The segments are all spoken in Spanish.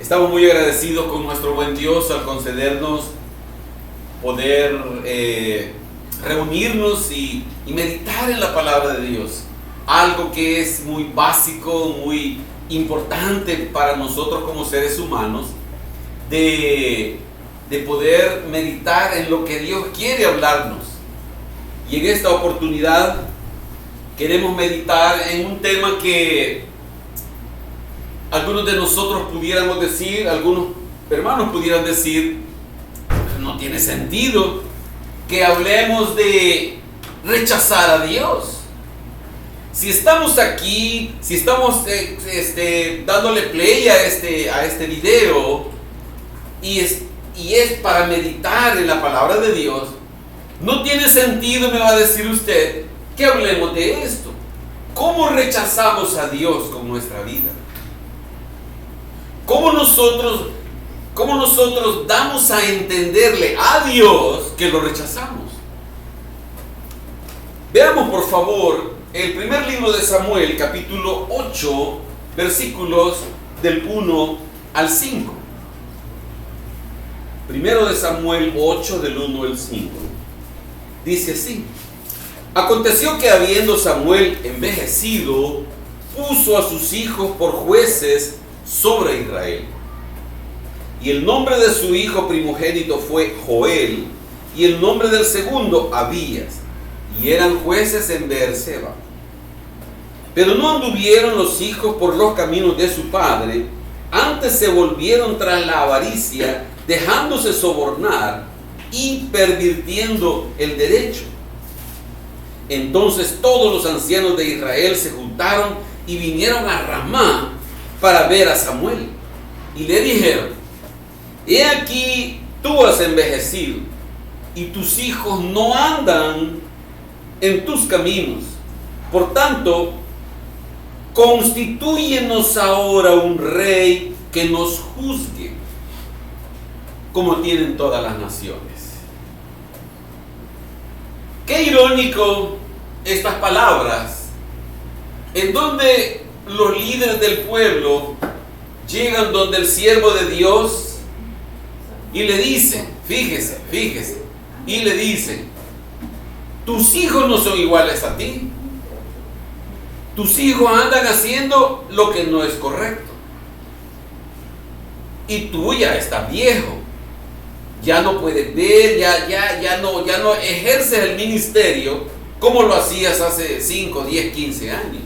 Estamos muy agradecidos con nuestro buen Dios al concedernos poder reunirnos y meditar en la palabra de Dios. Algo que es muy básico, muy importante para nosotros como seres humanos, de poder meditar en lo que Dios quiere hablarnos. Y en esta oportunidad queremos meditar en un tema que algunos de nosotros pudiéramos decir, algunos hermanos pudieran decir, no tiene sentido que hablemos de rechazar a Dios. Si estamos aquí, si estamos dándole play a este video y es para meditar en la palabra de Dios, no tiene sentido, me va a decir usted, que hablemos de esto. ¿Cómo rechazamos a Dios con nuestra vida? ¿Cómo nosotros damos a entenderle a Dios que lo rechazamos? Veamos por favor el primer libro de Samuel, capítulo 8, versículos del 1 al 5. Primero de Samuel 8, del 1 al 5. Dice así: Aconteció que habiendo Samuel envejecido, puso a sus hijos por jueces sobre Israel. Y el nombre de su hijo primogénito fue Joel, y el nombre del segundo Abías, y eran jueces en Beerseba. Pero no anduvieron los hijos por los caminos de su padre, antes se volvieron tras la avaricia, dejándose sobornar y pervirtiendo el derecho. Entonces todos los ancianos de Israel se juntaron y vinieron a Ramá para ver a Samuel, y le dijeron: He aquí, tú has envejecido, y tus hijos no andan en tus caminos. Por tanto, constitúyenos ahora un rey que nos juzgue, como tienen todas las naciones. Qué irónico estas palabras, en donde los líderes del pueblo llegan donde el siervo de Dios y le dicen, fíjese, y le dicen: tus hijos no son iguales a ti. Tus hijos andan haciendo lo que no es correcto. Y tú ya estás viejo. Ya no puedes ver, ya no ejerces el ministerio como lo hacías hace 5, 10, 15 años.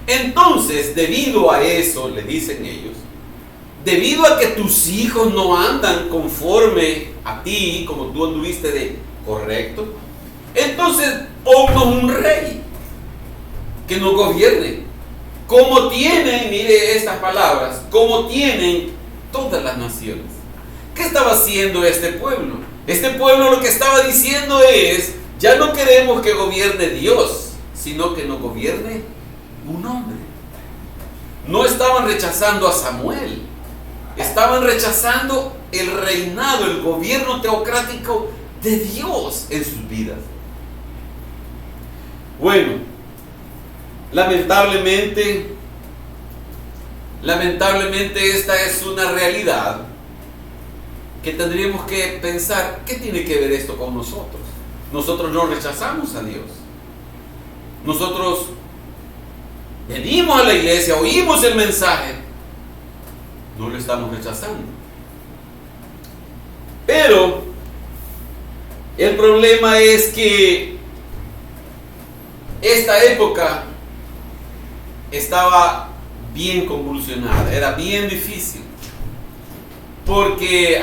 Entonces, debido a eso, le dicen ellos, debido a que tus hijos no andan conforme a ti, como tú anduviste de correcto, entonces ponnos un rey que nos gobierne, como tienen, mire estas palabras, como tienen todas las naciones. ¿Qué estaba haciendo este pueblo? Este pueblo lo que estaba diciendo es: ya no queremos que gobierne Dios, sino que nos gobierne un hombre. No estaban rechazando a Samuel, estaban rechazando el reinado, el gobierno teocrático de Dios en sus vidas. Bueno, lamentablemente esta es una realidad que tendríamos que pensar: ¿qué tiene que ver esto con nosotros? Nosotros no rechazamos a Dios. Nosotros venimos a la iglesia, oímos el mensaje, no lo estamos rechazando. Pero el problema es que esta época estaba bien convulsionada, era bien difícil, porque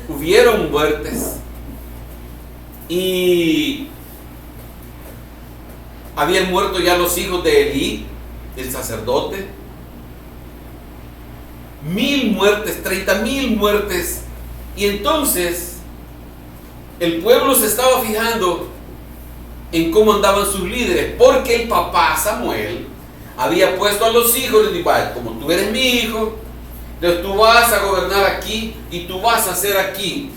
hubieron muertes, y habían muerto ya los hijos de Elí, el sacerdote. 1,000 muertes, 30,000 muertes. Y entonces el pueblo se estaba fijando en cómo andaban sus líderes, porque el papá Samuel había puesto a los hijos, les dijo: como tú eres mi hijo, entonces tú vas a gobernar aquí y tú vas a hacer aquí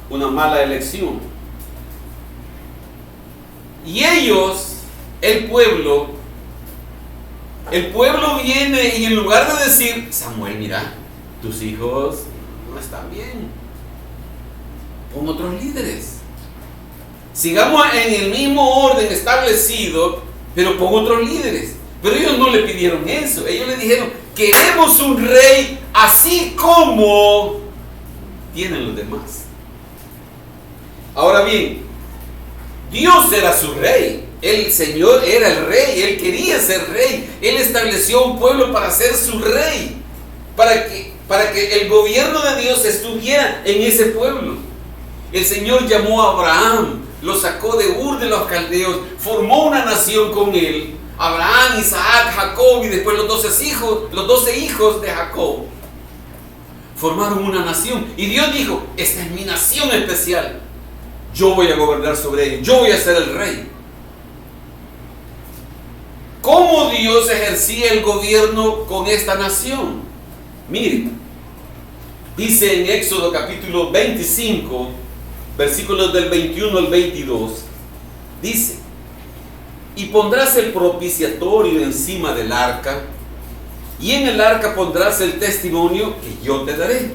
una mala elección. Y ellos, el pueblo, El pueblo viene y en lugar de decir, Samuel, mira, tus hijos no están bien, pon otros líderes. Sigamos en el mismo orden establecido, pero pon otros líderes. Pero ellos no le pidieron eso. Ellos le dijeron, queremos un rey así como tienen los demás. Ahora bien, Dios era su rey. El Señor era el rey. Él quería ser rey. Él estableció un pueblo para ser su rey. Para que el gobierno de Dios estuviera en ese pueblo. El Señor llamó a Abraham, lo sacó de Ur de los Caldeos, formó una nación con él. Abraham, Isaac, Jacob y después los 12 hijos de Jacob formaron una nación. Y Dios dijo, esta es mi nación especial. Yo voy a gobernar sobre ellos. Yo voy a ser el rey. ¿Cómo Dios ejercía el gobierno con esta nación? Miren, dice en Éxodo capítulo 25, versículos del 21 al 22, dice, y pondrás el propiciatorio encima del arca, y en el arca pondrás el testimonio que yo te daré.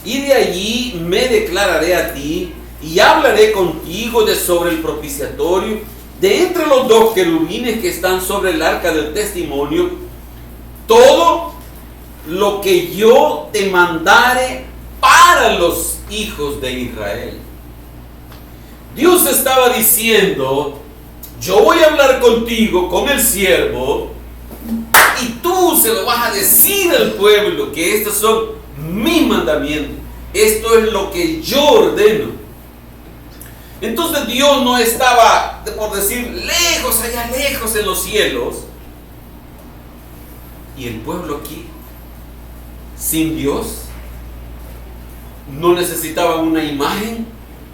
Y de allí me declararé a ti, y hablaré contigo sobre el propiciatorio, de entre los dos querubines que están sobre el arca del testimonio, todo lo que yo te mandare para los hijos de Israel. Dios estaba diciendo, yo voy a hablar contigo, con el siervo, y tú se lo vas a decir al pueblo, que estos son mis mandamientos. Esto es lo que yo ordeno. Entonces Dios no estaba, por decir, lejos, allá lejos en los cielos. Y el pueblo aquí, sin Dios, no necesitaban una imagen,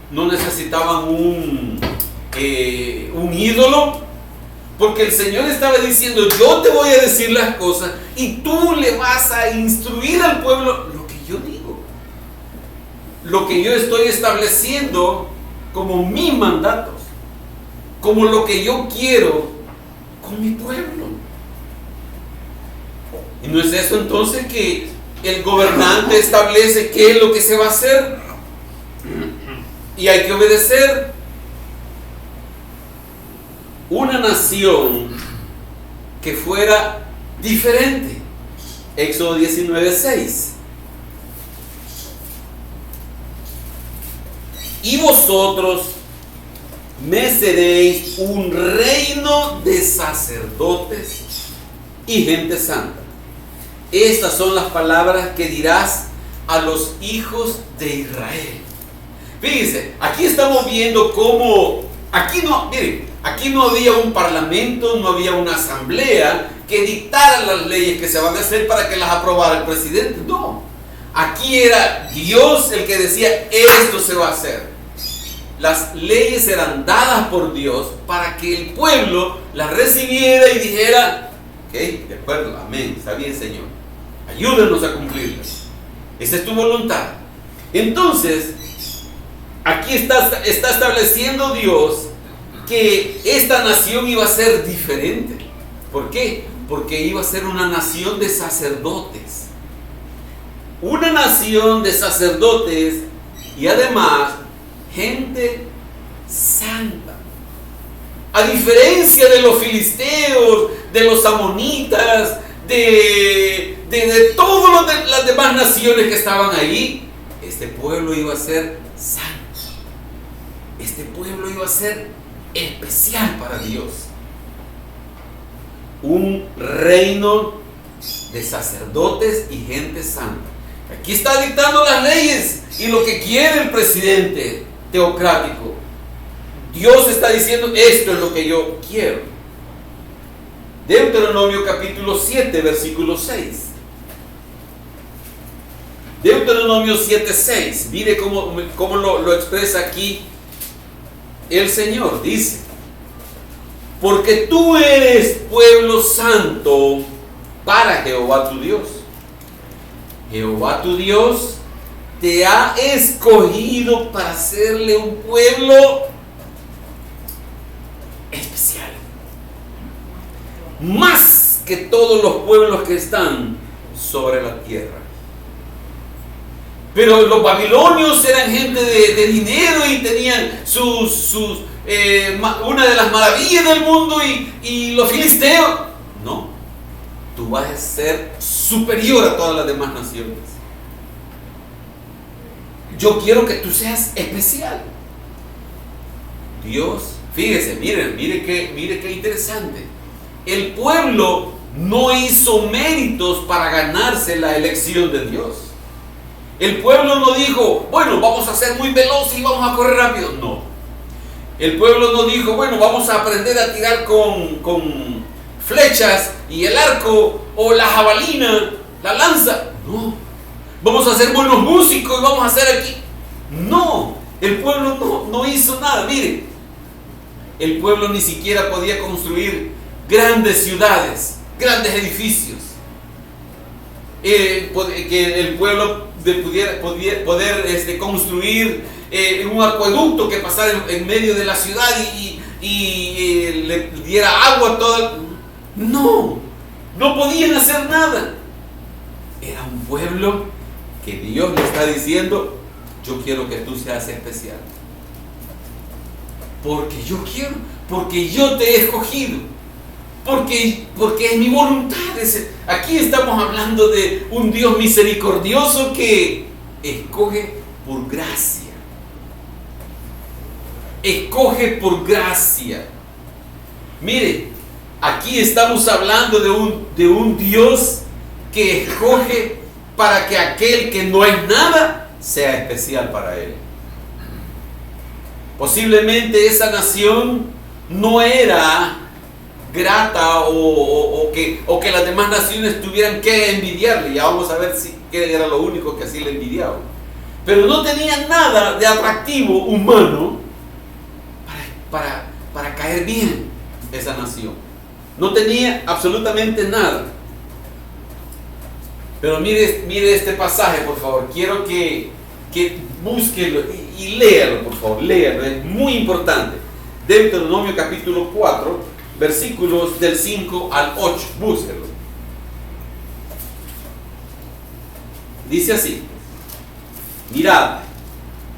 no necesitaban un ídolo, porque el Señor estaba diciendo, yo te voy a decir las cosas y tú le vas a instruir al pueblo lo que yo digo, lo que yo estoy estableciendo como mis mandatos, como lo que yo quiero con mi pueblo. ¿Y no es eso entonces que el gobernante establece qué es lo que se va a hacer? Y hay que obedecer. Una nación que fuera diferente. Éxodo 19:6. Y vosotros me seréis un reino de sacerdotes y gente santa. Estas son las palabras que dirás a los hijos de Israel. Fíjense, aquí estamos viendo cómo, aquí no había un parlamento, no había una asamblea que dictara las leyes que se van a hacer para que las aprobara el presidente. No, aquí era Dios el que decía, esto se va a hacer. Las leyes eran dadas por Dios para que el pueblo las recibiera y dijera, ok, de acuerdo, amén, está bien, Señor, ayúdanos a cumplirlas. Esa es tu voluntad. Entonces, aquí está estableciendo Dios que esta nación iba a ser diferente. ¿Por qué? Porque iba a ser una nación de sacerdotes. Una nación de sacerdotes y además gente santa. A diferencia de los filisteos, de los amonitas, de todas las demás naciones que estaban ahí, este pueblo iba a ser santo. Este pueblo iba a ser especial para Dios. Un reino de sacerdotes y gente santa. Aquí está dictando las leyes y lo que quiere el presidente teocrático. Dios está diciendo, esto es lo que yo quiero. Deuteronomio capítulo 7, versículo 6. Deuteronomio 7:6. Mire cómo lo expresa aquí el Señor. Dice, porque tú eres pueblo santo para Jehová tu Dios. Jehová tu Dios te ha escogido para hacerle un pueblo especial, más que todos los pueblos que están sobre la tierra. Pero los babilonios eran gente de dinero y tenían una de las maravillas del mundo, y los filisteos, no, tú vas a ser superior a todas las demás naciones. Yo quiero que tú seas especial. Dios, fíjese, mire qué interesante. El pueblo no hizo méritos para ganarse la elección de Dios. El pueblo no dijo, bueno, vamos a ser muy veloces y vamos a correr rápido. No. El pueblo no dijo, bueno, vamos a aprender a tirar con flechas y el arco o la jabalina, la lanza. No. Vamos a ser buenos músicos y vamos a hacer aquí. No. El pueblo no hizo nada. Mire, el pueblo ni siquiera podía construir grandes ciudades, grandes edificios. Que el pueblo pudiera construir un acueducto que pasara en medio de la ciudad y le diera agua a toda. No podían hacer nada. Era un pueblo que Dios le está diciendo, yo quiero que tú seas especial. Porque yo quiero, porque yo te he escogido. Porque es mi voluntad. Aquí estamos hablando de un Dios misericordioso que escoge por gracia. Escoge por gracia. Mire, aquí estamos hablando de un Dios que escoge para que aquel que no es nada sea especial para él. Posiblemente esa nación no era grata o que las demás naciones tuvieran que envidiarle. Ya vamos a ver qué era lo único que así le envidiaban. Pero no tenía nada de atractivo humano para caer bien esa nación. No tenía absolutamente nada. Pero mire este pasaje, por favor. Quiero que búsquelo y léalo, por favor. Léalo, es muy importante. Deuteronomio capítulo 4, versículos del 5 al 8. Búsquelo. Dice así: mirad,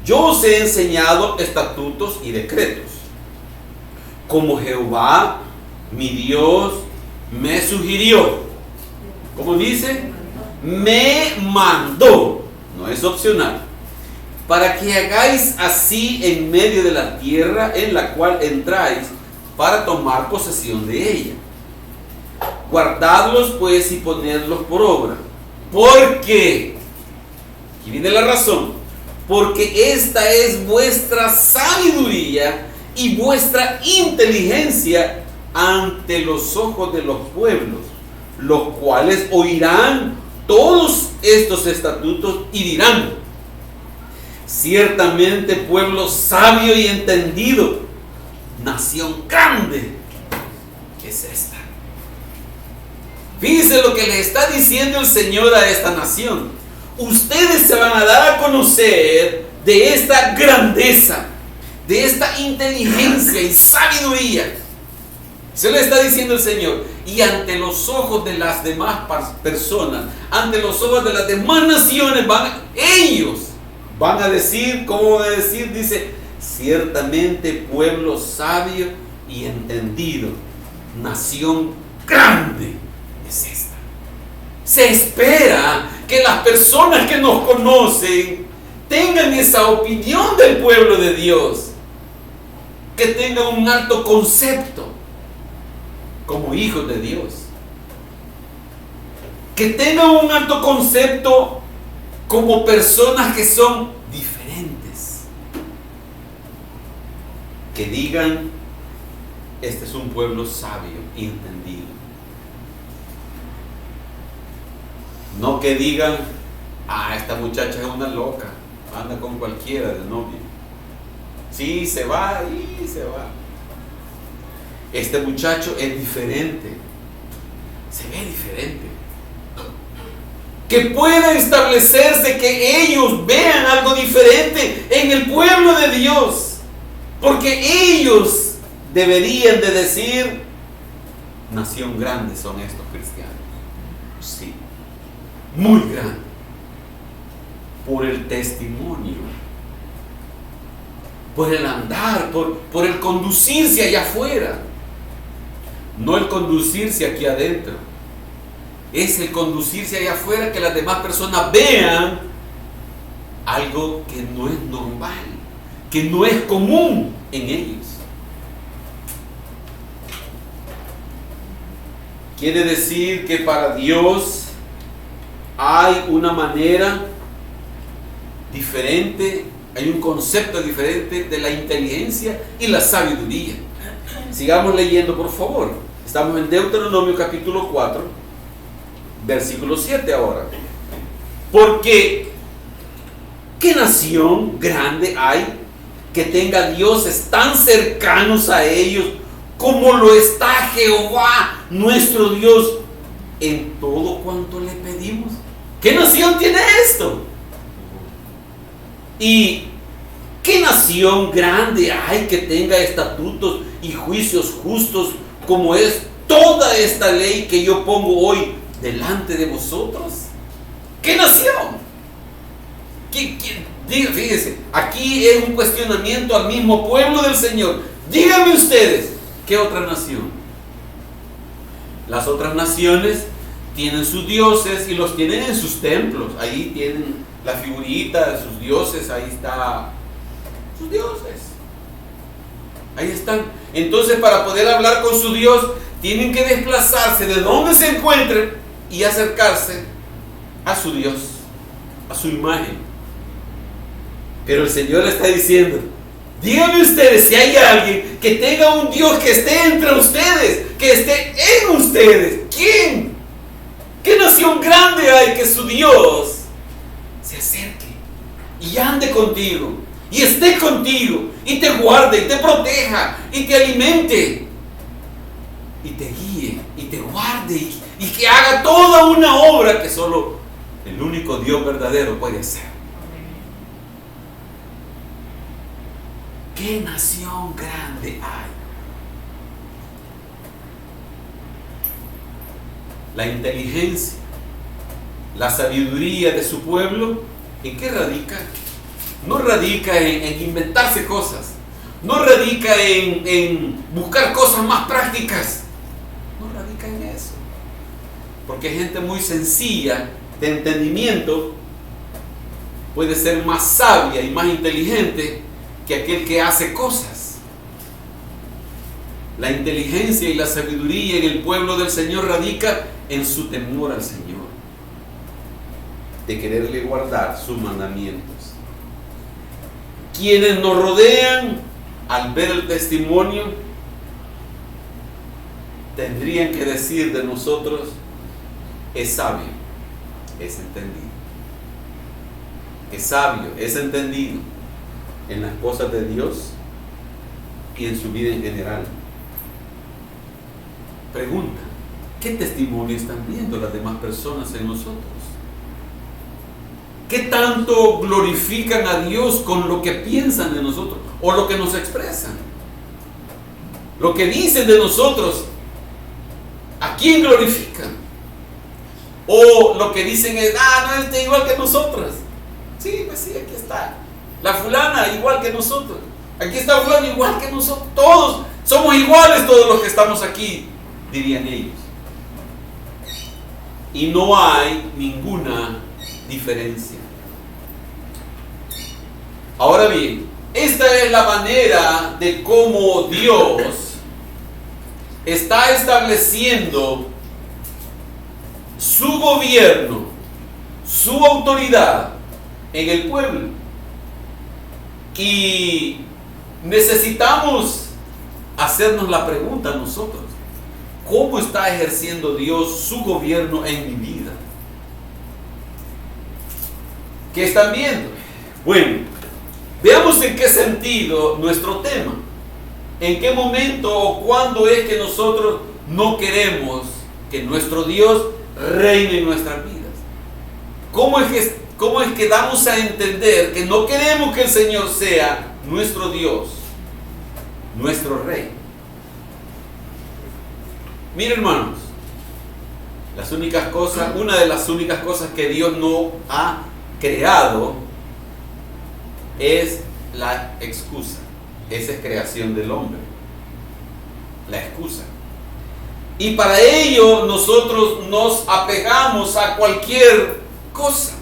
yo os he enseñado estatutos y decretos, como Jehová mi Dios me sugirió. ¿Cómo dice? Me mandó, no es opcional, para que hagáis así en medio de la tierra en la cual entráis, para tomar posesión de ella. Guardadlos pues y ponedlos por obra. Porque, aquí viene la razón, porque esta es vuestra sabiduría y vuestra inteligencia ante los ojos de los pueblos, los cuales oirán todos estos estatutos y dirán: ciertamente pueblo sabio y entendido, nación grande es esta. Fíjense lo que le está diciendo el Señor a esta nación. Ustedes se van a dar a conocer de esta grandeza, de esta inteligencia y sabiduría. Se le está diciendo el Señor. Y ante los ojos de las demás personas, ante los ojos de las demás naciones, ellos van a decir, ¿cómo van a decir? Dice: ciertamente pueblo sabio y entendido, nación grande es esta. Se espera que las personas que nos conocen tengan esa opinión del pueblo de Dios, que tengan un alto concepto como hijos de Dios, que tengan un alto concepto como personas que son diferentes, que digan: este es un pueblo sabio y entendido. No que digan: esta muchacha es una loca, anda con cualquiera de novio. Sí, se va y se va. Este muchacho es diferente, se ve diferente. Que pueda establecerse que ellos vean algo diferente en el pueblo de Dios, porque ellos deberían de decir: nación grande son estos cristianos. Sí, muy grande. Por el testimonio, por el andar, por el conducirse allá afuera. No el conducirse aquí adentro. Es el conducirse allá afuera, que las demás personas vean algo que no es normal, que no es común en ellos. Quiere decir que para Dios hay una manera diferente, hay un concepto diferente de la inteligencia y la sabiduría. Sigamos leyendo, por favor. Estamos en Deuteronomio capítulo 4, versículo 7 ahora. Porque ¿qué nación grande hay que tenga dioses tan cercanos a ellos como lo está Jehová nuestro Dios en todo cuanto le pedimos? ¿Qué nación tiene esto? ¿Y qué nación grande hay que tenga estatutos y juicios justos como es toda esta ley que yo pongo hoy delante de vosotros? ¿Qué nación? Fíjense, aquí es un cuestionamiento al mismo pueblo del Señor. Díganme ustedes, ¿qué otra nación? Las otras naciones tienen sus dioses y los tienen en sus templos. Ahí tienen la figurita de sus dioses, ahí está sus dioses. Ahí están. Entonces, para poder hablar con su Dios, tienen que desplazarse de donde se encuentren y acercarse a su Dios, a su imagen. Pero el Señor le está diciendo: díganme ustedes si hay alguien que tenga un Dios que esté entre ustedes, que esté en ustedes. ¿Quién? ¿Qué nación grande hay que su Dios se acerque y ande contigo y esté contigo y te guarde y te proteja y te alimente y te guíe y te guarde y que haga toda una obra que solo el único Dios verdadero puede hacer? ¿Qué nación grande hay? La inteligencia, la sabiduría de su pueblo, ¿en qué radica? No radica en inventarse cosas, no radica en buscar cosas más prácticas, no radica en eso, porque gente muy sencilla de entendimiento puede ser más sabia y más inteligente que aquel que hace cosas. La inteligencia y la sabiduría en el pueblo del Señor radica en su temor al Señor, de quererle guardar sus mandamientos. Quienes nos rodean, al ver el testimonio, tendrían que decir de nosotros: es sabio, es entendido. Es sabio, es entendido en las cosas de Dios y en su vida en general. Pregunta: ¿qué testimonio están viendo las demás personas en nosotros? ¿Qué tanto glorifican a Dios con lo que piensan de nosotros o lo que nos expresan? Lo que dicen de nosotros, ¿a quién glorifican? O lo que dicen es: no, está igual que nosotros. Sí, pues sí, aquí está la fulana igual que nosotros. Aquí está fulano igual que nosotros. Todos somos iguales, todos los que estamos aquí, dirían ellos. Y no hay ninguna diferencia. Ahora bien, esta es la manera de cómo Dios está estableciendo su gobierno, su autoridad en el pueblo. Y necesitamos hacernos la pregunta nosotros: ¿cómo está ejerciendo Dios su gobierno en mi vida? ¿Qué están viendo? Bueno, veamos en qué sentido nuestro tema. ¿En qué momento o cuándo es que nosotros no queremos que nuestro Dios reine en nuestras vidas? ¿Cómo es que damos a entender que no queremos que el Señor sea nuestro Dios, nuestro Rey? Miren, hermanos, una de las únicas cosas que Dios no ha creado es la excusa. Esa es creación del hombre, la excusa. Y para ello nosotros nos apegamos a cualquier cosa.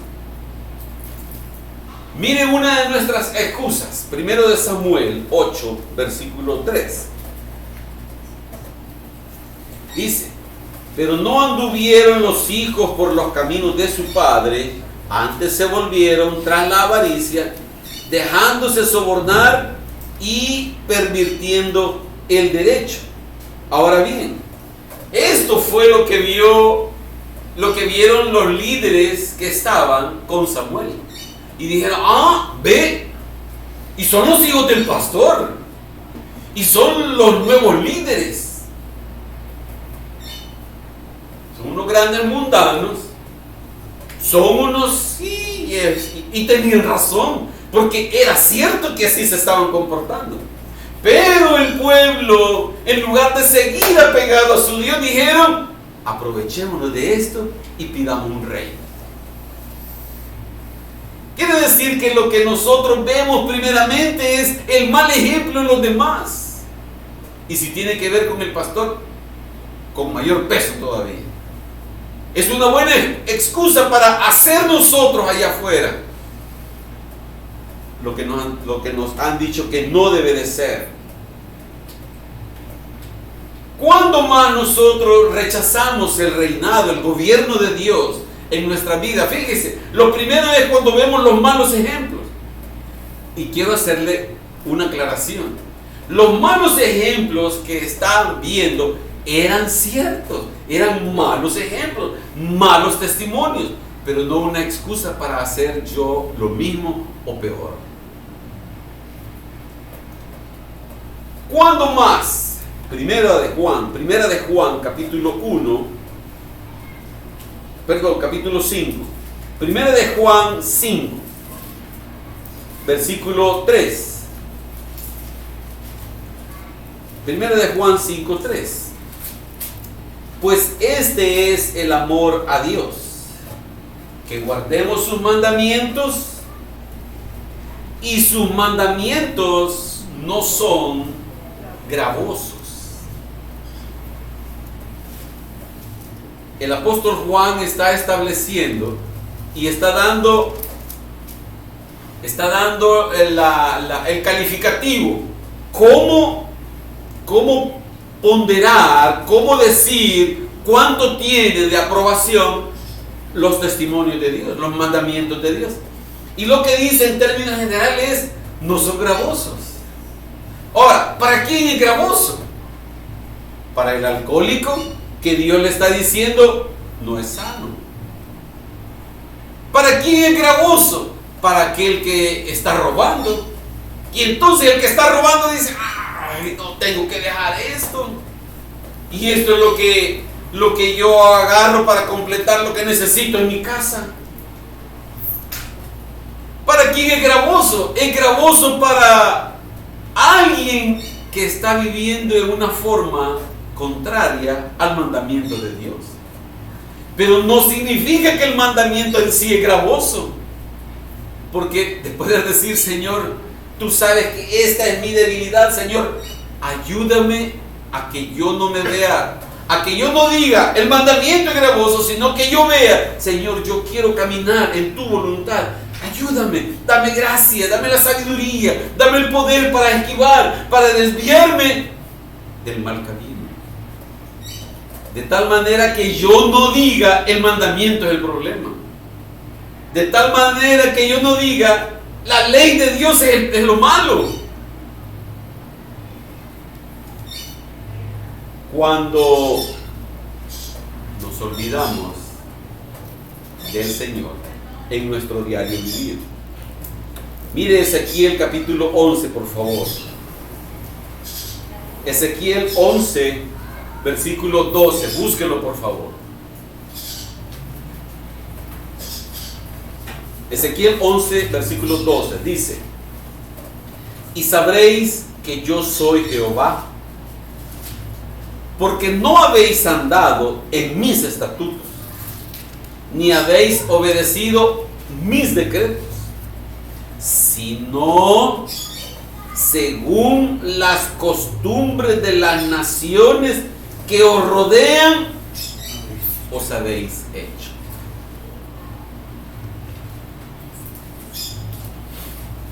Miren una de nuestras excusas, 1 Samuel 8, versículo 3. Dice: pero no anduvieron los hijos por los caminos de su padre, antes se volvieron tras la avaricia, dejándose sobornar y pervirtiendo el derecho. Ahora bien, esto fue lo que vieron los líderes que estaban con Samuel. Y dijeron: ve, y son los hijos del pastor, y son los nuevos líderes. Son unos grandes mundanos, son unos, sí, y tenían razón, porque era cierto que así se estaban comportando. Pero el pueblo, en lugar de seguir apegado a su Dios, dijeron: aprovechémonos de esto y pidamos un rey. Quiere decir que lo que nosotros vemos primeramente es el mal ejemplo en los demás. Y si tiene que ver con el pastor, con mayor peso todavía. Es una buena excusa para hacer nosotros allá afuera lo que nos han dicho que no debe de ser. ¿Cuándo más nosotros rechazamos el reinado, el gobierno de Dios en nuestra vida? Fíjese, lo primero es cuando vemos los malos ejemplos. Y quiero hacerle una aclaración. Los malos ejemplos que están viendo eran ciertos, eran malos ejemplos, malos testimonios, pero no una excusa para hacer yo lo mismo o peor. ¿Cuándo más? Primera de Juan, capítulo 5. Primera de Juan 5, versículo 3. Primera de Juan 5, 3. Pues este es el amor a Dios, que guardemos sus mandamientos, y sus mandamientos no son gravosos. El apóstol Juan está estableciendo y está dando el calificativo. ¿Cómo ponderar, cómo decir cuánto tiene de aprobación los testimonios de Dios, los mandamientos de Dios? Y lo que dice en términos generales es: no son gravosos. Ahora, ¿para quién es gravoso? Para el alcohólico, que Dios le está diciendo no es sano. ¿Para quién es gravoso? Para aquel que está robando. Y entonces el que está robando dice: ay, no, tengo que dejar esto. Y esto es lo que yo agarro para completar lo que necesito en mi casa. ¿Para quién es gravoso? Es gravoso para alguien que está viviendo de una forma contraria al mandamiento de Dios. Pero no significa que el mandamiento en sí es gravoso, porque después de decir: Señor, tú sabes que esta es mi debilidad, Señor, ayúdame a que yo no me vea, a que yo no diga el mandamiento es gravoso, sino que yo vea: Señor, yo quiero caminar en tu voluntad, ayúdame, dame gracia, dame la sabiduría, dame el poder para esquivar, para desviarme del mal camino. De tal manera que yo no diga el mandamiento es el problema. De tal manera que yo no diga la ley de Dios es lo malo. Cuando nos olvidamos del Señor en nuestro diario vivir. Mire Ezequiel capítulo 11, por favor. Ezequiel 11, versículo 12. Búsquelo, por favor. Ezequiel 11, versículo 12. Dice: y sabréis que yo soy Jehová, porque no habéis andado en mis estatutos, ni habéis obedecido mis decretos, sino según las costumbres de las naciones que os rodean, os habéis hecho.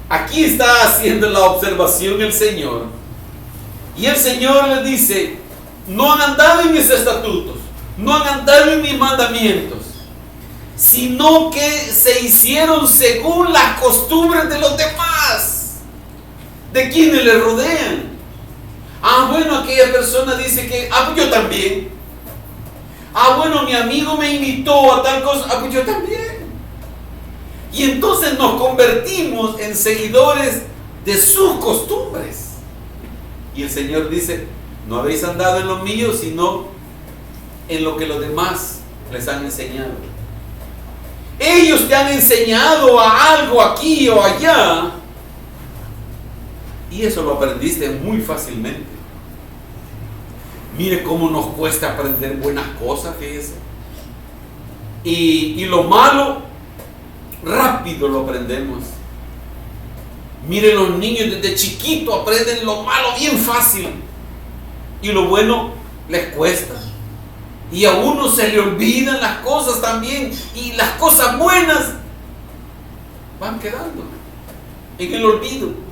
Aquí está haciendo la observación el Señor, y el Señor le dice: no han andado en mis estatutos, no han andado en mis mandamientos, sino que se hicieron según las costumbres de los demás, de quienes le rodean. Bueno, aquella persona dice que, pues yo también. Bueno, mi amigo me invitó a tal cosa, pues yo también. Y entonces nos convertimos en seguidores de sus costumbres. Y el Señor dice: no habéis andado en lo mío, sino en lo que los demás les han enseñado. Ellos te han enseñado a algo aquí o allá, y eso lo aprendiste muy fácilmente. Mire cómo nos cuesta aprender buenas cosas, fíjese. Y lo malo, rápido lo aprendemos. Mire, los niños desde chiquito aprenden lo malo bien fácil, y lo bueno les cuesta. Y a uno se le olvidan las cosas también, y las cosas buenas van quedando en el olvido.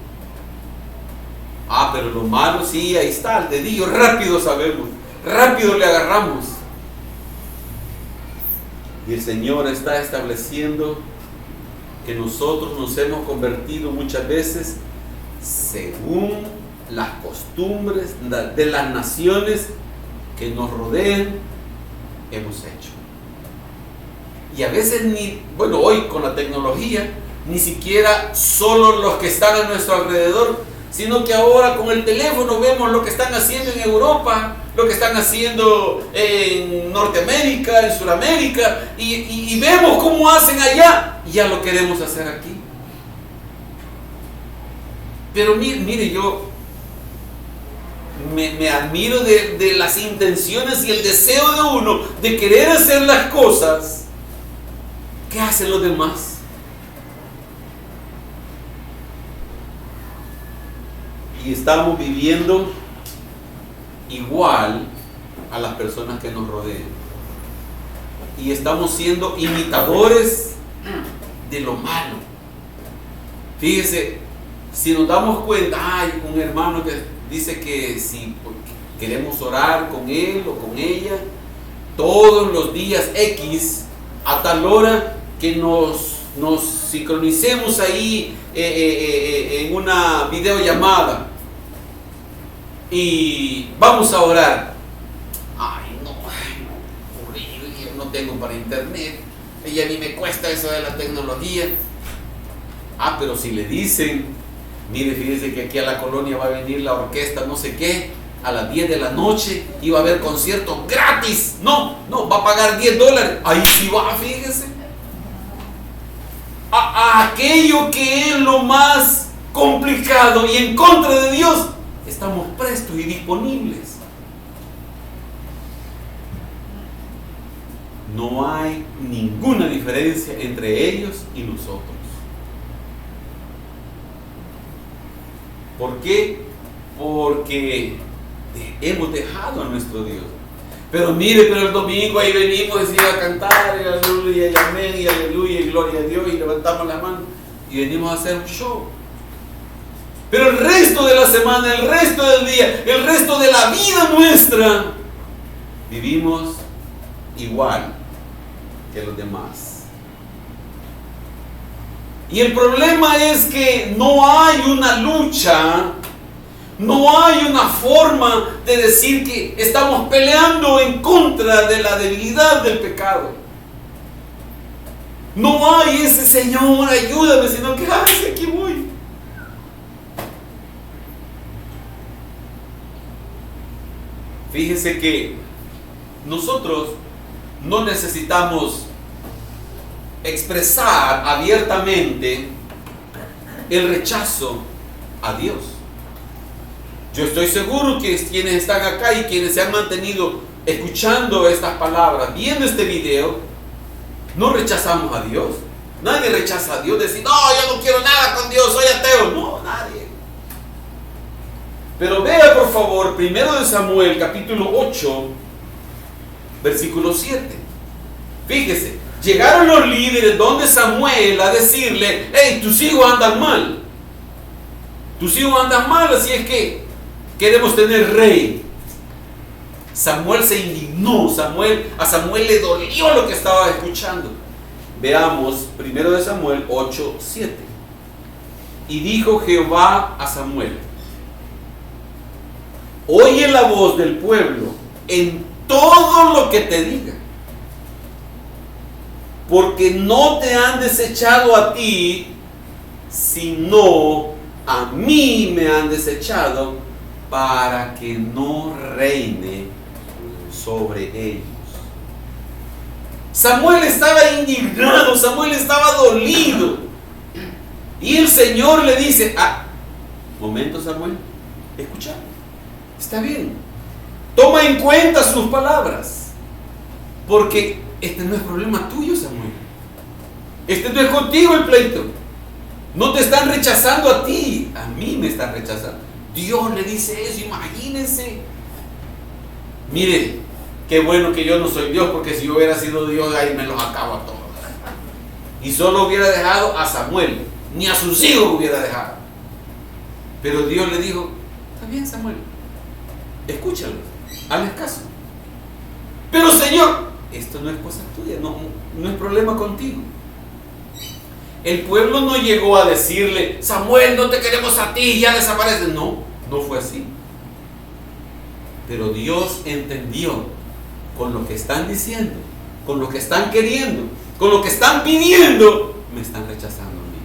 Pero lo malo sí, ahí está, el dedillo, rápido sabemos, rápido le agarramos. Y el Señor está estableciendo que nosotros nos hemos convertido muchas veces según las costumbres de las naciones que nos rodean, hemos hecho. Y a veces hoy con la tecnología, ni siquiera solo los que están a nuestro alrededor, sino que ahora con el teléfono vemos lo que están haciendo en Europa, lo que están haciendo en Norteamérica, en Sudamérica, y vemos cómo hacen allá, y ya lo queremos hacer aquí. Pero mire, yo me admiro de las intenciones y el deseo de uno de querer hacer las cosas que hacen los demás. Y estamos viviendo igual a las personas que nos rodean. Y estamos siendo imitadores de lo malo. Fíjese, si nos damos cuenta, hay un hermano que dice que si queremos orar con él o con ella, todos los días X, a tal hora que nos sincronicemos ahí en una videollamada. Y vamos a orar. No, horrible, yo no tengo para internet, y a mí me cuesta eso de la tecnología. Pero si le dicen: mire, fíjese que aquí a la colonia va a venir la orquesta no sé qué, a las 10 de la noche, y va a haber concierto gratis. No, va a pagar $10. Ahí sí va, fíjese. A aquello que es lo más complicado y en contra de Dios, estamos prestos y disponibles. No hay ninguna diferencia entre ellos y nosotros. ¿Por qué? Porque hemos dejado a nuestro Dios. Pero mire, el domingo ahí venimos a cantar, y aleluya, y amén, y aleluya, y gloria a Dios, y levantamos la mano, y venimos a hacer un show. Pero el resto de la semana, el resto del día, el resto de la vida nuestra, vivimos igual que los demás. Y el problema es que no hay una lucha, no hay una forma de decir que estamos peleando en contra de la debilidad del pecado. No hay ese Señor, ayúdame, sino que aquí voy. Fíjese que nosotros no necesitamos expresar abiertamente el rechazo a Dios. Yo estoy seguro que quienes están acá y quienes se han mantenido escuchando estas palabras, viendo este video, no rechazamos a Dios. Nadie rechaza a Dios, decir, no, yo no quiero nada con Dios, soy ateo. No, nadie. Pero vea por favor, 1 Samuel capítulo 8, versículo 7. Fíjese, llegaron los líderes donde Samuel a decirle, hey, tus hijos andan mal. Tus hijos andan mal, así es que queremos tener rey. Samuel se indignó, a Samuel le dolió lo que estaba escuchando. Veamos 1 Samuel 8, 7. Y dijo Jehová a Samuel, oye la voz del pueblo en todo lo que te diga, porque no te han desechado a ti, sino a mí me han desechado, para que no reine sobre ellos. Samuel estaba indignado, Samuel estaba dolido. Y el Señor le dice, momento Samuel, escucha, está bien, toma en cuenta sus palabras, porque este no es problema tuyo, Samuel. Este no es contigo el pleito. No te están rechazando a ti, a mí me están rechazando. Dios le dice eso, imagínense. Mire, qué bueno que yo no soy Dios, porque si yo hubiera sido Dios, ahí me los acabo a todos. Y solo hubiera dejado a Samuel, ni a sus hijos hubiera dejado. Pero Dios le dijo, está bien Samuel, escúchalo, hazles caso. Pero Señor, esto no es cosa tuya, no es problema contigo. El pueblo no llegó a decirle, Samuel, no te queremos a ti, ya desaparece. No fue así. Pero Dios entendió, con lo que están diciendo, con lo que están queriendo, con lo que están pidiendo, me están rechazando a mí.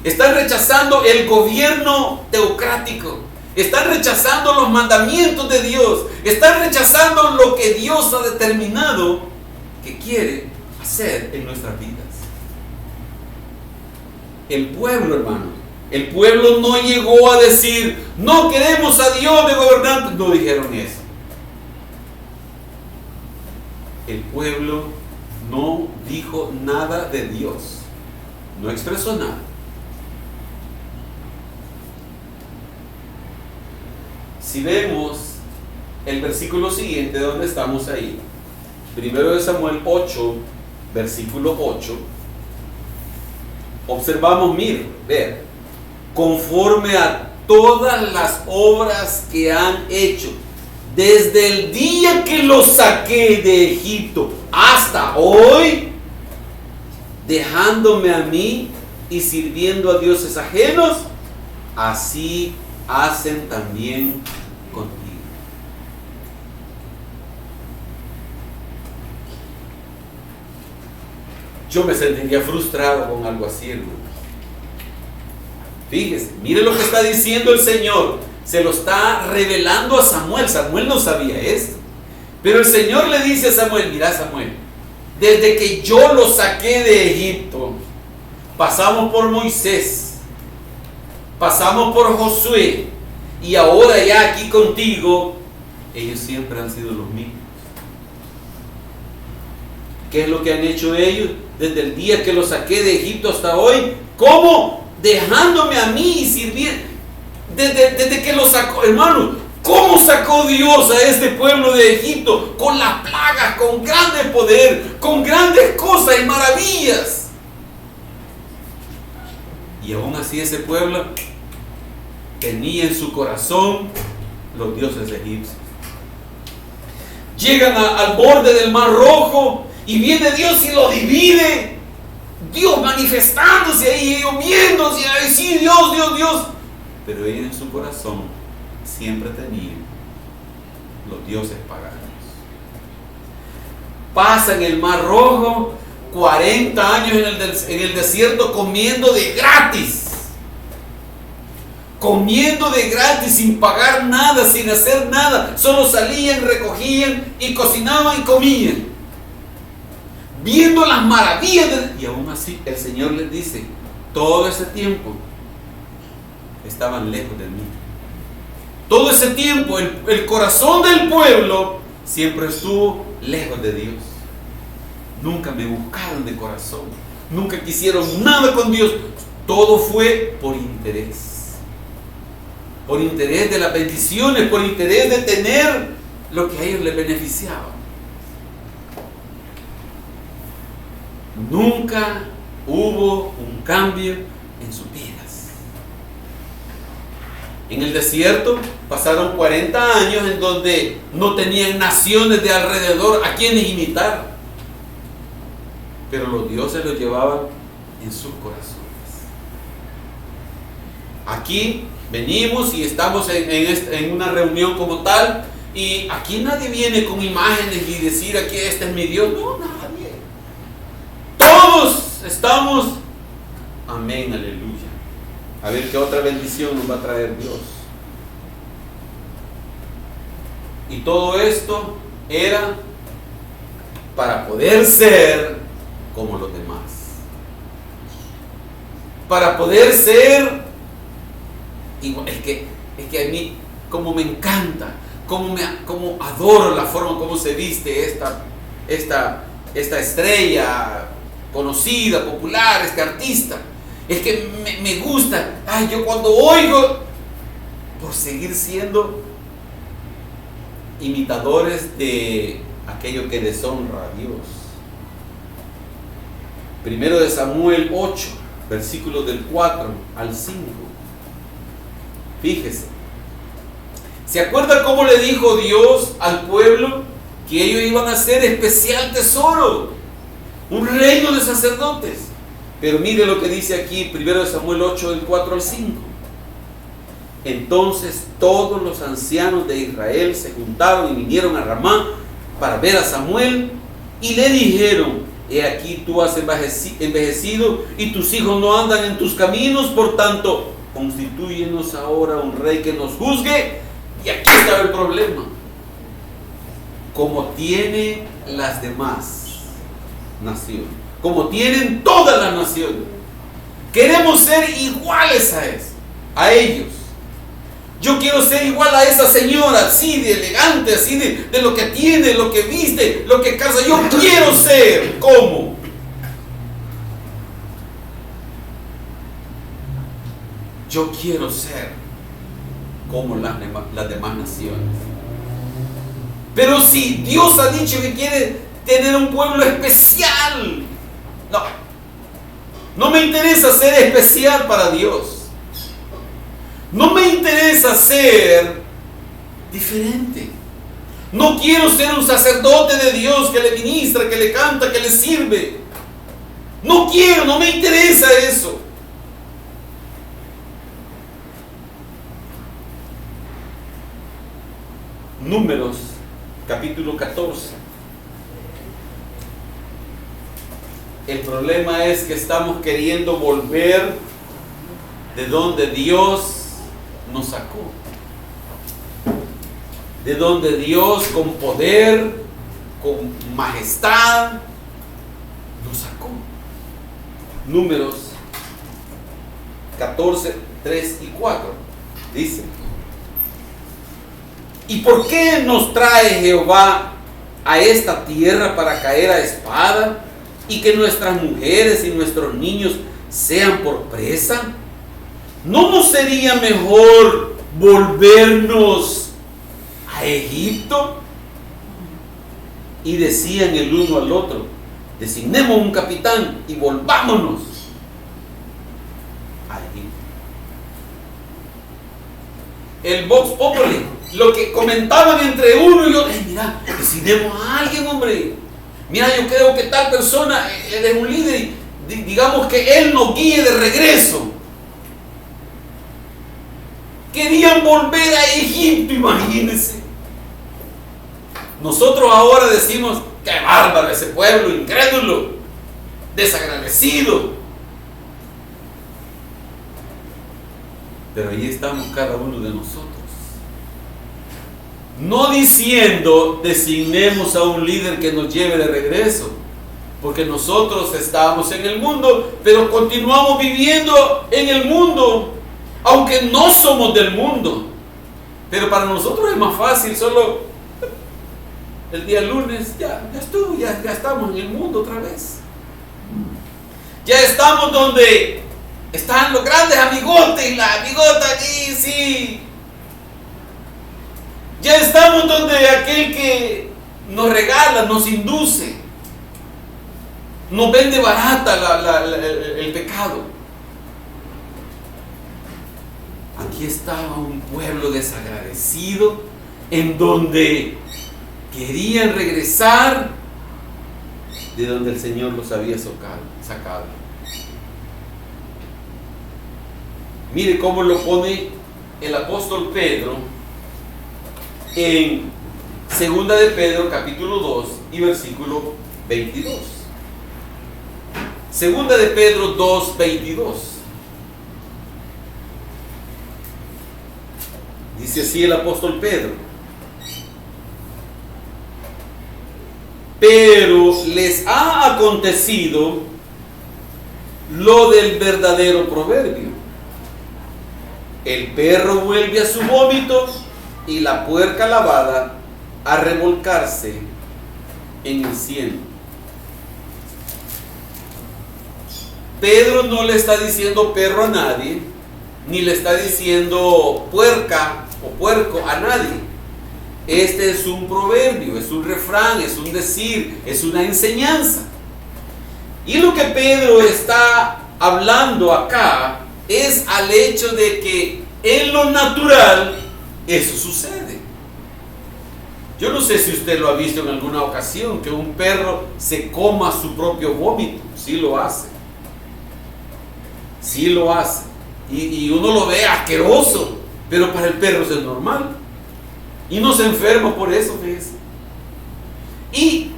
Están rechazando el gobierno teocrático. Están rechazando los mandamientos de Dios. Están rechazando lo que Dios ha determinado que quiere hacer en nuestras vidas. El pueblo, hermano, el pueblo no llegó a decir, no queremos a Dios de gobernante. No dijeron eso. El pueblo no dijo nada de Dios. No expresó nada. Si vemos el versículo siguiente, donde estamos ahí, 1 Samuel 8, versículo 8, observamos, miren, vean, conforme a todas las obras que han hecho, desde el día que los saqué de Egipto hasta hoy, dejándome a mí y sirviendo a dioses ajenos, así hacen también contigo. Yo me sentiría frustrado con algo así, hermano. Fíjese, mire lo que está diciendo el Señor. Se lo está revelando a Samuel. Samuel no sabía esto. Pero el Señor le dice a Samuel, mira Samuel, desde que yo lo saqué de Egipto, pasamos por Moisés, pasamos por Josué, y ahora ya aquí contigo, ellos siempre han sido los mismos. ¿Qué es lo que han hecho ellos desde el día que los saqué de Egipto hasta hoy? ¿Cómo? Dejándome a mí y sirviendo. Desde que los sacó, hermano, ¿cómo sacó Dios a este pueblo de Egipto? Con las plagas, con grande poder, con grandes cosas y maravillas. Y aún así ese pueblo tenía en su corazón los dioses egipcios. Llegan al borde del Mar Rojo y viene Dios y lo divide. Dios manifestándose ahí, ellos viéndose ahí, sí, Dios. Pero ellos en su corazón siempre tenían los dioses paganos. Pasan el Mar Rojo, 40 años en el desierto comiendo de gratis. Comiendo de gratis, sin pagar nada, sin hacer nada. Solo salían, recogían y cocinaban y comían. Viendo las maravillas. Y aún así el Señor les dice, todo ese tiempo estaban lejos de mí. todo ese tiempo el corazón del pueblo siempre estuvo lejos de Dios. Nunca me buscaron de corazón, nunca quisieron nada con Dios. Todo fue por interés de las bendiciones, por interés de tener lo que a ellos les beneficiaba. Nunca hubo un cambio en sus vidas. En el desierto pasaron 40 años en donde no tenían naciones de alrededor a quienes imitar, pero los dioses los llevaban en sus corazones. Aquí venimos y estamos en una reunión como tal, y aquí nadie viene con imágenes y decir aquí este es mi Dios. No, nadie. Todos estamos, amén, aleluya. A ver qué otra bendición nos va a traer Dios. Y todo esto era para poder ser como los demás. Para poder ser igual. Es que a mí, como me encanta, como adoro la forma como se viste esta estrella conocida, popular, este artista. Es que me gusta. Ay, yo cuando oigo, por seguir siendo imitadores de aquello que deshonra a Dios. Primero de Samuel 8, versículos del 4 al 5. Fíjese. ¿Se acuerda cómo le dijo Dios al pueblo que ellos iban a ser especial tesoro? Un reino de sacerdotes. Pero mire lo que dice aquí, 1 Samuel 8, del 4 al 5. Entonces todos los ancianos de Israel se juntaron y vinieron a Ramá para ver a Samuel y le dijeron: he aquí tú has envejecido y tus hijos no andan en tus caminos, por tanto, constitúyenos ahora un rey que nos juzgue. Y aquí estaba el problema. Como tiene las demás naciones, como tienen todas las naciones, queremos ser iguales a ellos. Yo quiero ser igual a esa señora, así de elegante, así de lo que tiene, lo que viste, lo que calza. Yo quiero ser como. Yo quiero ser como las demás naciones. Pero si Dios ha dicho que quiere tener un pueblo especial, no me interesa ser especial para Dios. No me interesa ser diferente. No quiero ser un sacerdote de Dios que le ministra, que le canta, que le sirve. No quiero, no me interesa eso. Números, capítulo 14. El problema es que estamos queriendo volver de donde Dios nos sacó, de donde Dios con poder, con majestad nos sacó. Números 14, 3 y 4 dice: ¿y por qué nos trae Jehová a esta tierra para caer a espada y que nuestras mujeres y nuestros niños sean por presa? ¿No nos sería mejor volvernos a Egipto? Y decían el uno al otro: designemos un capitán y volvámonos a Egipto. El Vox Populi, lo que comentaban entre uno y otro: mira, designemos a alguien, hombre. Mira, yo creo que tal persona, él es un líder, y digamos que él nos guíe de regreso. Querían volver a Egipto, imagínense. Nosotros ahora decimos: qué bárbaro ese pueblo, incrédulo, desagradecido. Pero ahí estamos cada uno de nosotros. No diciendo designemos a un líder que nos lleve de regreso, porque nosotros estamos en el mundo, pero continuamos viviendo en el mundo, aunque no somos del mundo. Pero para nosotros es más fácil, solo el día lunes, ya estuvo, ya estamos en el mundo otra vez. Ya estamos donde están los grandes amigotes y la amigota aquí, sí. Ya estamos donde aquel que nos regala, nos induce, nos vende barata el pecado. Aquí estaba un pueblo desagradecido en donde querían regresar de donde el Señor los había sacado. Mire cómo lo pone el apóstol Pedro en Segunda de Pedro capítulo 2 y versículo 22. Segunda de Pedro 2, 22. Dice así el apóstol Pedro: pero les ha acontecido lo del verdadero proverbio: el perro vuelve a su vómito y la puerca lavada a revolcarse en el cieno. Pedro no le está diciendo perro a nadie, ni le está diciendo puerca o puerco a nadie. Este es un proverbio, es un refrán, es un decir, es una enseñanza. Y lo que Pedro está hablando acá es al hecho de que en lo natural eso sucede. Yo no sé si usted lo ha visto en alguna ocasión, que un perro se coma su propio vómito. Sí lo hace. Sí lo hace. Y uno lo ve asqueroso, pero para el perro eso es normal. Y no se enferma por eso, fíjese. Y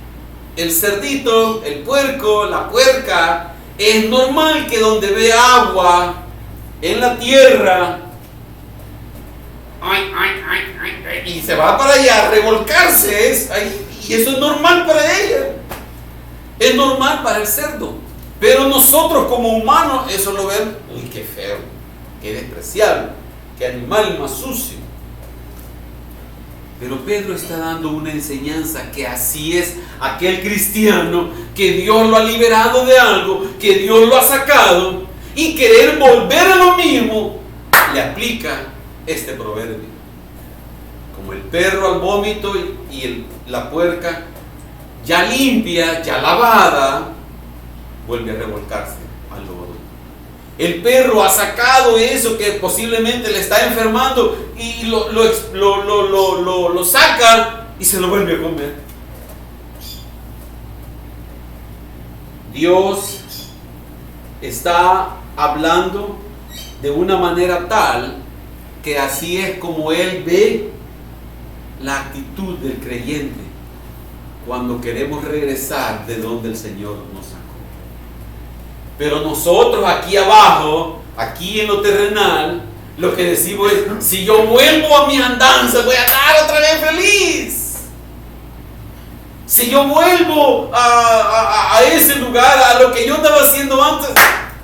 el cerdito, el puerco, la puerca, es normal que donde ve agua en la tierra, y se va para allá a revolcarse, y eso es normal para ella. Es normal para el cerdo. Pero nosotros como humanos eso lo vemos, uy, qué feo, qué despreciable, qué animal más sucio. Pero Pedro está dando una enseñanza que así es aquel cristiano que Dios lo ha liberado de algo, que Dios lo ha sacado, y querer volver a lo mismo, le aplica este proverbio. Como el perro al vómito y la puerca ya limpia, ya lavada, vuelve a revolcarse al lodo. El perro ha sacado eso que posiblemente le está enfermando y lo saca y se lo vuelve a comer. Dios está hablando de una manera tal que así es como Él ve la actitud del creyente cuando queremos regresar de donde el Señor nos sacó. Pero nosotros aquí abajo, aquí en lo terrenal, lo que decimos es: si yo vuelvo a mis andanzas, voy a andar otra vez feliz. Si yo vuelvo a ese lugar, a lo que yo estaba haciendo antes,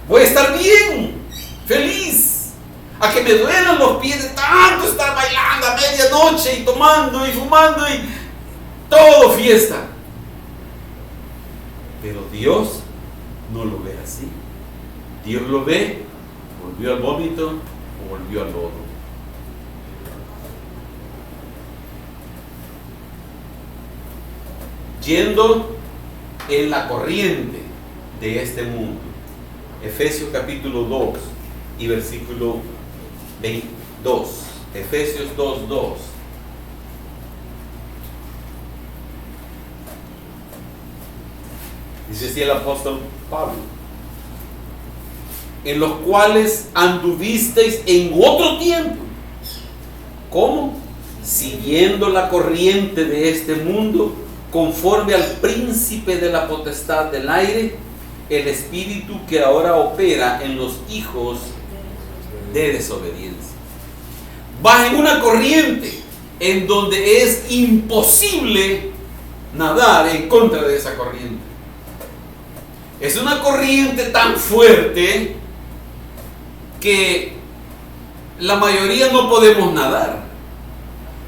voy a estar bien, feliz. A que me duelan los pies de tanto estar bailando a medianoche y tomando y fumando y todo fiesta. Pero Dios no lo ve así. Dios lo ve, volvió al vómito o volvió al lodo. Yendo en la corriente de este mundo. Efesios capítulo 2 y versículo 22. Efesios 2:2. Dice así el apóstol Pablo: en los cuales anduvisteis en otro tiempo. ¿Cómo? Siguiendo la corriente de este mundo, conforme al príncipe de la potestad del aire, el espíritu que ahora opera en los hijos de desobediencia. Va en una corriente en donde es imposible nadar en contra de esa corriente. Es una corriente tan fuerte que la mayoría no podemos nadar.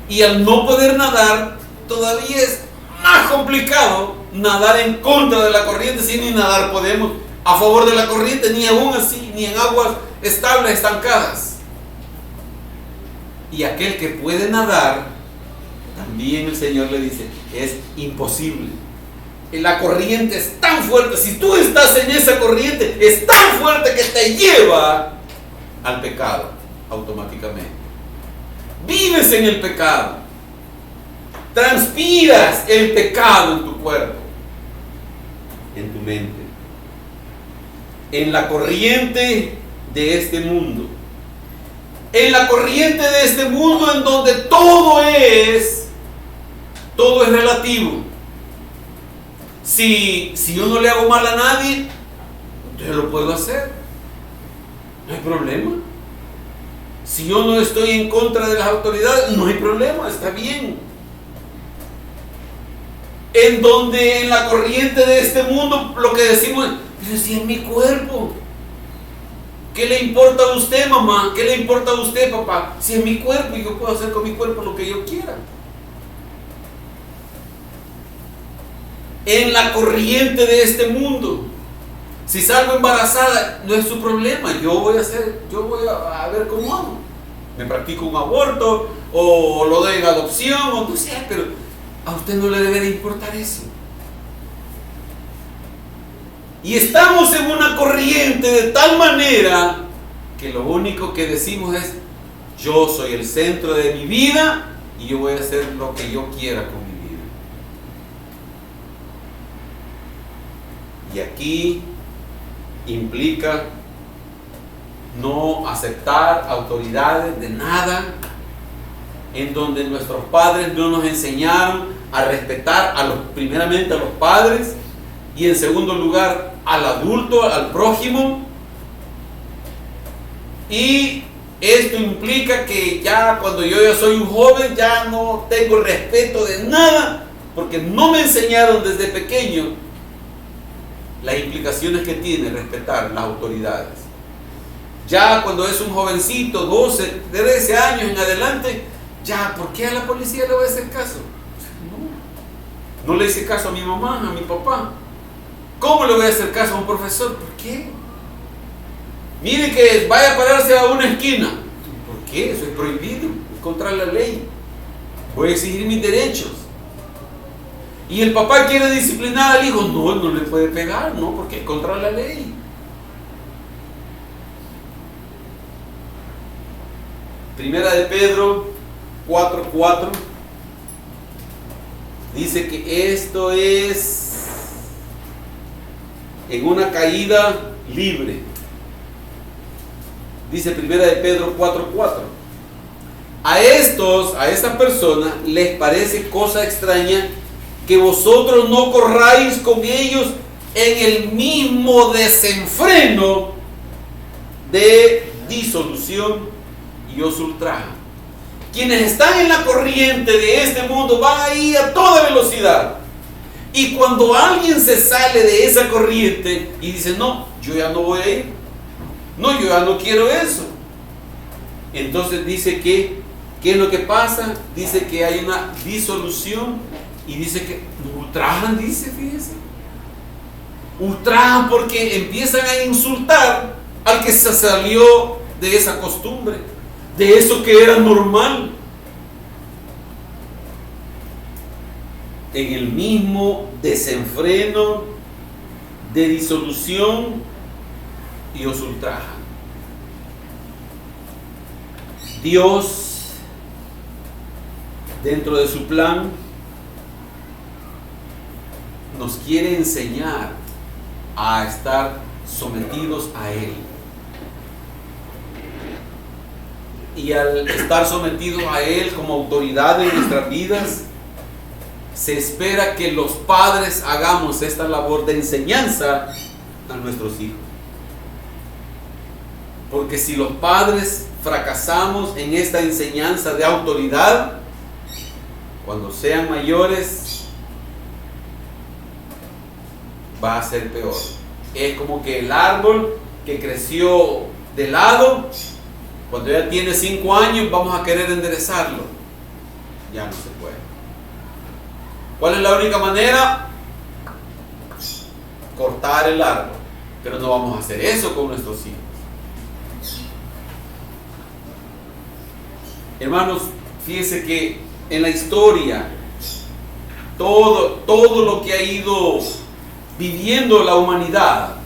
Y al no poder nadar, todavía es más complicado nadar en contra de la corriente, si ni nadar podemos a favor de la corriente, ni aún así, ni en aguas estables, estancadas. Y aquel que puede nadar, también el Señor le dice, es imposible. La corriente es tan fuerte, si tú estás en esa corriente, es tan fuerte que te lleva al pecado automáticamente. Vives en el pecado, transpiras el pecado en tu cuerpo, en tu mente, en la corriente de este mundo. En la corriente de este mundo en donde todo es relativo. Si yo no le hago mal a nadie, yo lo puedo hacer. No hay problema. Si yo no estoy en contra de las autoridades, no hay problema, está bien. En donde en la corriente de este mundo lo que decimos es, pero si es mi cuerpo. ¿Qué le importa a usted, mamá? ¿Qué le importa a usted, papá? Si es mi cuerpo y yo puedo hacer con mi cuerpo lo que yo quiera. En la corriente de este mundo, si salgo embarazada, no es su problema. Yo voy a ver cómo hago. Me practico un aborto o lo doy en adopción o no sé, pero a usted no le debe de importar eso. Y estamos en una corriente de tal manera que lo único que decimos es, yo soy el centro de mi vida y yo voy a hacer lo que yo quiera con mi vida. Y aquí implica no aceptar autoridades de nada, en donde nuestros padres no nos enseñaron a respetar primeramente a los padres, y en segundo lugar al adulto, al prójimo. Y esto implica que ya cuando yo ya soy un joven ya no tengo respeto de nada, porque no me enseñaron desde pequeño las implicaciones que tiene respetar las autoridades. Ya cuando es un jovencito, 12, 13 años en adelante, ya, ¿por qué a la policía le voy a hacer caso? No le hice caso a mi mamá, a mi papá. ¿Cómo le voy a hacer caso a un profesor? ¿Por qué? Mire que vaya a pararse a una esquina. ¿Por qué? Eso es prohibido, es contra la ley. Voy a exigir mis derechos. Y el papá quiere disciplinar al hijo. No, no le puede pegar, no, porque es contra la ley. Primera de Pedro 4:4 dice que esto es en una caída libre. Dice Primera de Pedro 4:4. A estas personas les parece cosa extraña que vosotros no corráis con ellos en el mismo desenfreno de disolución y os ultrajan. Quienes están en la corriente de este mundo van a ir a toda velocidad. Y cuando alguien se sale de esa corriente y dice, no, yo ya no voy a ir, no, yo ya no quiero eso, entonces dice que, ¿qué es lo que pasa? Dice que hay una disolución y dice que ultrajan, dice, fíjese. Ultrajan porque empiezan a insultar al que se salió de esa costumbre, de eso que era normal. En el mismo desenfreno de disolución y os ultrajan. Dios, dentro de su plan, nos quiere enseñar a estar sometidos a Él. Y al estar sometidos a Él como autoridad en nuestras vidas, se espera que los padres hagamos esta labor de enseñanza a nuestros hijos. Porque si los padres fracasamos en esta enseñanza de autoridad, cuando sean mayores, va a ser peor. Es como que el árbol que creció de lado, cuando ya tiene 5 años, vamos a querer enderezarlo. ya no se puede. ¿Cuál es la única manera? Cortar el árbol. Pero no vamos a hacer eso con nuestros hijos. Hermanos, fíjense que en la historia, todo lo que ha ido viviendo la humanidad,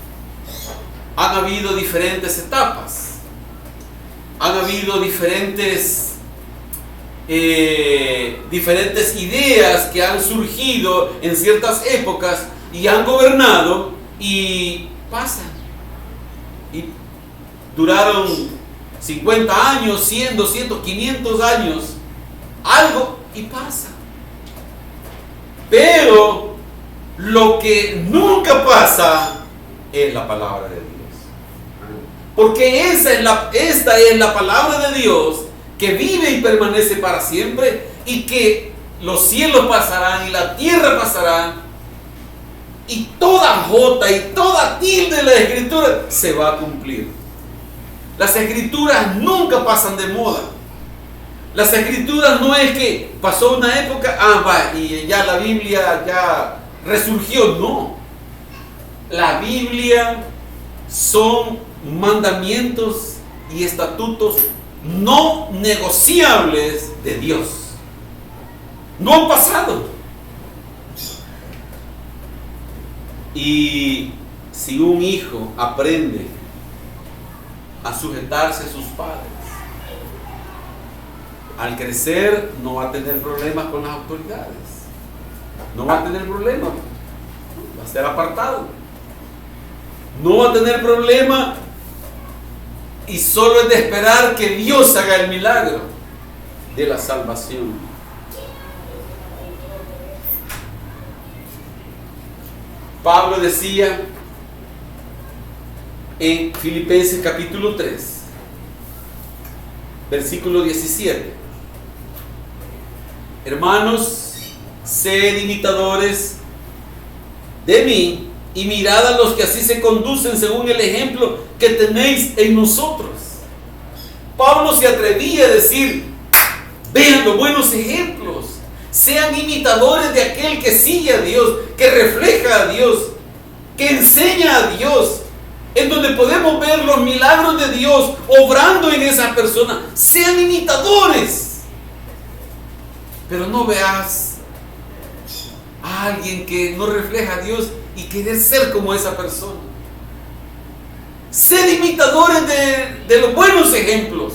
han habido diferentes etapas. Han habido diferentes ideas que han surgido en ciertas épocas y han gobernado y pasan. Y duraron 50 años, 100, 200, 500 años, algo y pasa. Pero lo que nunca pasa es la palabra de Dios. Porque esta es la palabra de Dios que vive y permanece para siempre, y que los cielos pasarán y la tierra pasarán, y toda jota y toda tilde de la escritura se va a cumplir. Las escrituras nunca pasan de moda. Las escrituras no es que pasó una época, y ya la Biblia ya resurgió. No. La Biblia son mandamientos y estatutos no negociables de Dios. No han pasado. Y si un hijo aprende a sujetarse a sus padres, al crecer no va a tener problemas con las autoridades. No va a tener problemas. Va a ser apartado. No va a tener problema, y solo es de esperar que Dios haga el milagro de la salvación. Pablo decía en Filipenses capítulo 3, versículo 17: hermanos, sed imitadores de mí y mirad a los que así se conducen según el ejemplo que tenéis en nosotros. Pablo se atrevía a decir: vean los buenos ejemplos, sean imitadores de aquel que sigue a Dios, que refleja a Dios, que enseña a Dios, en donde podemos ver los milagros de Dios obrando en esa persona. Sean imitadores. Pero no veas a alguien que no refleja a Dios y querer ser como esa persona. Sed imitadores de los buenos ejemplos.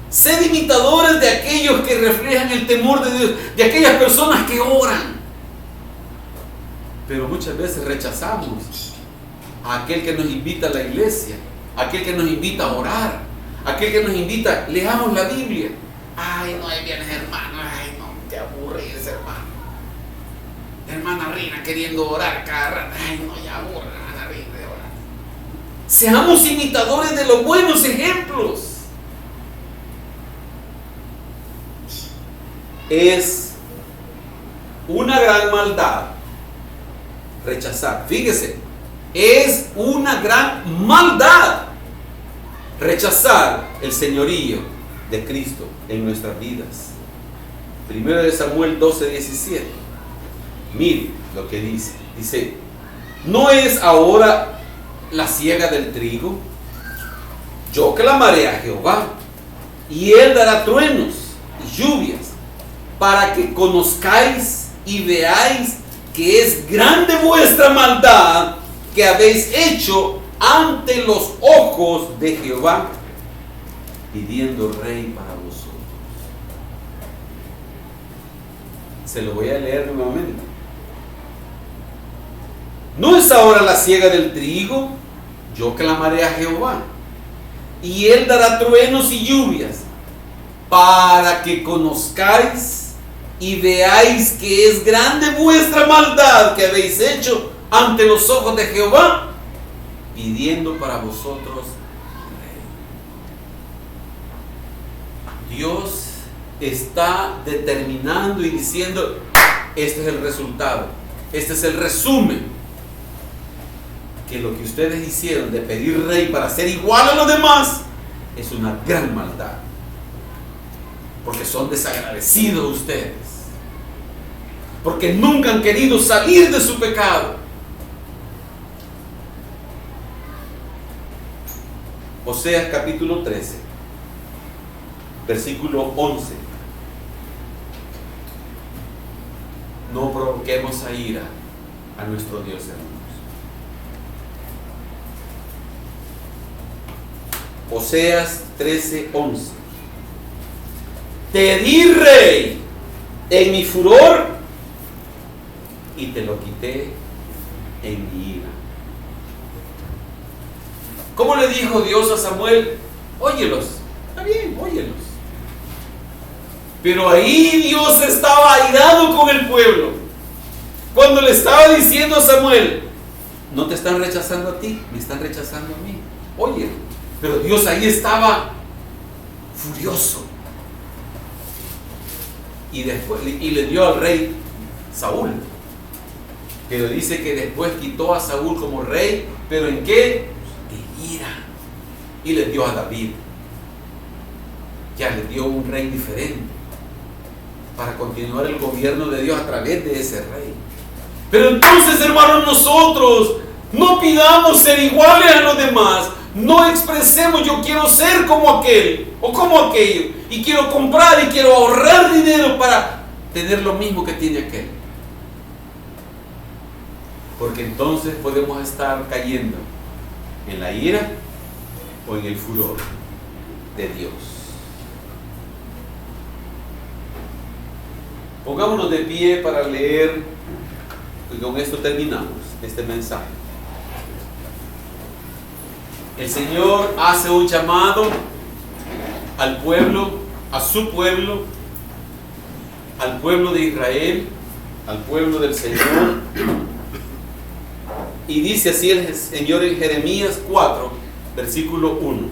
Sed imitadores de aquellos que reflejan el temor de Dios, de aquellas personas que oran. Pero muchas veces rechazamos a aquel que nos invita a la iglesia, a aquel que nos invita a orar, a aquel que nos invita: leamos la Biblia. Ay, no, ahí vienes, hermano. Ay, no, te aburres, hermano. Hermana Rina queriendo orar cada rato. Ay, no, ya aburre, hermana Rina, de orar. Seamos imitadores de los buenos ejemplos. Es una gran maldad rechazar. Fíjese, es una gran maldad rechazar el señorío de Cristo en nuestras vidas. 1 Samuel 12:17. Mire lo que dice. Dice: ¿no es ahora la siega del trigo? Yo clamaré a Jehová, y él dará truenos y lluvias, para que conozcáis y veáis que es grande vuestra maldad que habéis hecho ante los ojos de Jehová, pidiendo rey para vosotros. Se lo voy a leer nuevamente. ¿No es ahora la siega del trigo? Yo clamaré a Jehová, y él dará truenos y lluvias, para que conozcáis y veáis que es grande vuestra maldad que habéis hecho ante los ojos de Jehová, pidiendo para vosotros rey. Dios está determinando y diciendo: este es el resultado, este es el resumen, que lo que ustedes hicieron de pedir rey para ser igual a los demás es una gran maldad. Porque son desagradecidos ustedes. Porque nunca han querido salir de su pecado. Oseas capítulo 13, versículo 11. No provoquemos a ira a nuestro Dios, hermanos. Oseas 13, 11. Te di, rey, en mi furor, y te lo quité en mi ira. ¿Cómo le dijo Dios a Samuel? Óyelos. Está bien, óyelos. Pero ahí Dios estaba airado con el pueblo. Cuando le estaba diciendo a Samuel, no te están rechazando a ti, me están rechazando a mí. Oye, pero Dios ahí estaba furioso. Y le dio al rey Saúl. Pero dice que después quitó a Saúl como rey, pero ¿en qué? En ira. Y le dio a David. Ya le dio un rey diferente para continuar el gobierno de Dios a través de ese rey. Pero entonces, hermanos, nosotros no pidamos ser iguales a los demás. No expresemos yo quiero ser como aquel o como aquello, y quiero comprar y quiero ahorrar dinero para tener lo mismo que tiene aquel. Porque entonces podemos estar cayendo en la ira o en el furor de Dios. Pongámonos de pie para leer, y con esto terminamos este mensaje. El Señor hace un llamado al pueblo, a su pueblo, al pueblo de Israel, al pueblo del Señor. Y dice así el Señor en Jeremías 4, versículo 1.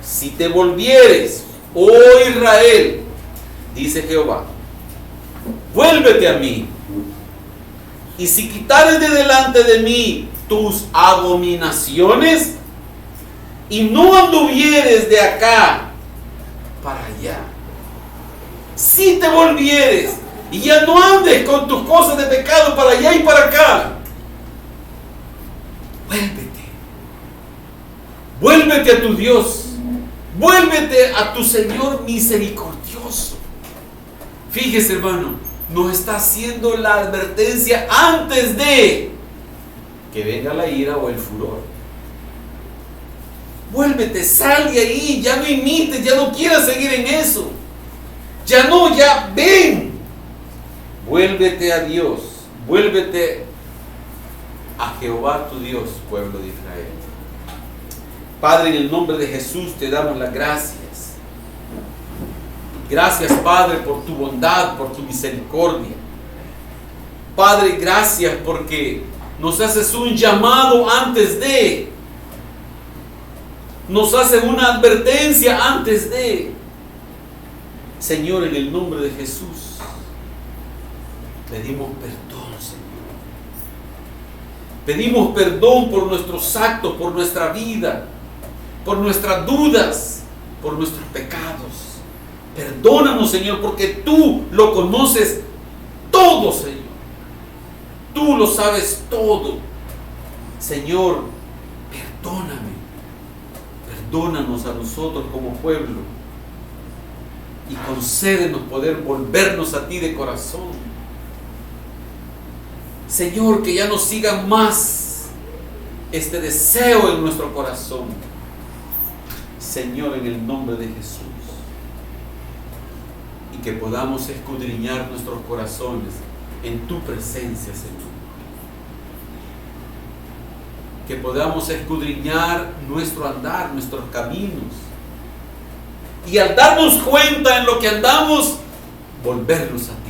Si te volvieres, oh Israel, dice Jehová, vuélvete a mí. Y si quitares de delante de mí tus abominaciones, y no anduvieres de acá para allá. Si te volvieres y ya no andes con tus cosas de pecado para allá y para acá, vuélvete a tu Dios, vuélvete a tu Señor misericordioso. Fíjese, hermano, nos está haciendo la advertencia antes de que venga la ira o el furor. Vuélvete, sal de ahí, ya no imites, ya no quieras seguir en eso. Ya ven. Vuélvete a Dios, vuélvete a Jehová tu Dios, pueblo de Israel. Padre, en el nombre de Jesús te damos las gracias. Gracias, Padre, por tu bondad, por tu misericordia. Padre, gracias porque nos haces un llamado antes de. Nos haces una advertencia antes de. Señor, en el nombre de Jesús, pedimos perdón, Señor. Pedimos perdón por nuestros actos, por nuestra vida, por nuestras dudas, por nuestros pecados. Perdónanos, Señor, porque tú lo conoces todo, Señor. Tú lo sabes todo. Señor, perdóname. Perdónanos a nosotros como pueblo. Y concédenos poder volvernos a ti de corazón. Señor, que ya no siga más este deseo en nuestro corazón. Señor, en el nombre de Jesús. Y que podamos escudriñar nuestros corazones en tu presencia, Señor. Que podamos escudriñar nuestro andar, nuestros caminos. Y al darnos cuenta en lo que andamos, volvernos a ti.